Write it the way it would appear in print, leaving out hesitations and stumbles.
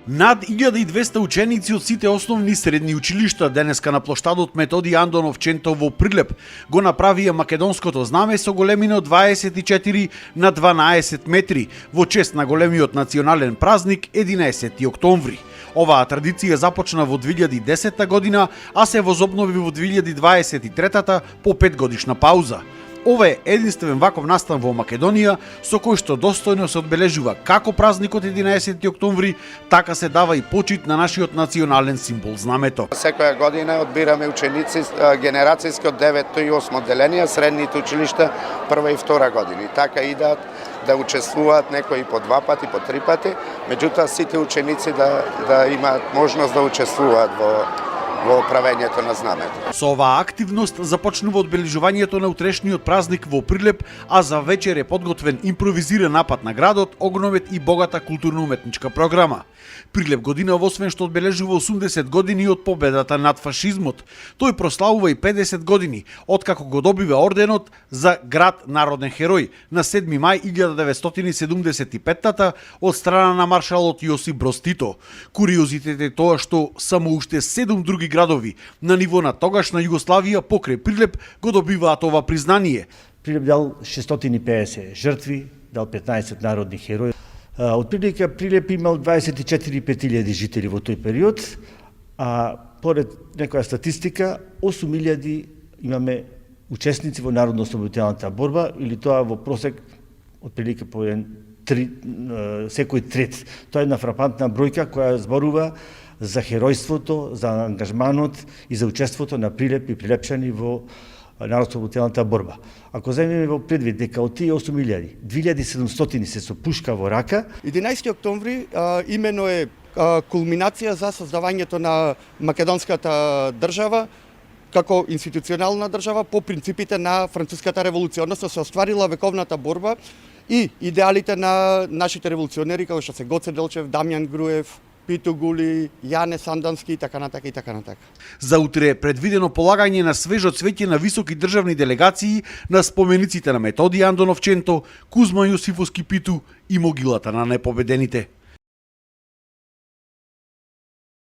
Над 1200 ученици од сите основни и средни училишта денеска на плоштадот Методи Андонов Ченто во Прилеп го направија македонското знаме со големина од 24 на 12 метри во чест на големиот национален празник 11 октомври. Оваа традиција започна во 2010 година, а се возобнови во 2023 по 5 годишна пауза. Ова е единствен ваков настан во Македонија, со кој што достојно се одбележува како празникот 11 октомври, така се дава и почит на нашиот национален символ знамето. Секоја година одбираме ученици генерацијски од 9 и 8 одделенија, средните училишта прва и втора години. Така идат да учествуваат некои по 2 пати, по 3 пати, меѓутоа сите ученици да имаат можност да учествуваат во правењето на знамето. Со оваа активност започнува одбележувањето на утрешниот празник во Прилеп, а за вечер е подготвен импровизиран напад на градот, огновет и богата културно-уметничка програма. Прилеп годинава освен што одбележува 80 години од победата над фашизмот, тој прославува и 50 години откако го добива орденот за град народен херој на 7 мај 1975 од страна на маршалот Јосип Броз Тито. Куриозитет е тоа што само уште 7 други градови на ниво на тогашна Југославија покрај Прилеп го добиваат ова признание. Прилеп дал 650 жртви, дал 15 народни херои. Од прилика Прилеп имал 24.000 жители во тој период, а поред некоја статистика 8.000 имаме учесници во народно-ослободителната борба, или тоа во просек од прилика по секој трет. Тоа е една фрапантна бројка која зборува за херојството, за ангажманот и за учеството на Прилеп и прилепчани во народно-ослободителната борба. Ако земеме во предвид дека од тие 8.000, 2.700 се со пушка во рака. 11 октомври имено е кулминација за создавањето на македонската држава како институционална држава по принципите на Француската револуција, односно се остварила вековната борба и идеалите на нашите револуционери како што се Гоце Делчев, Дамјан Груев, Пито Гули, Јане Сандански и така натака и така натака. За утре е предвидено полагање на свежо цвеќе на високи државни делегации на спомениците на Методи Андонов Ченто, Кузма Јосифовски Питу и могилата на непобедените.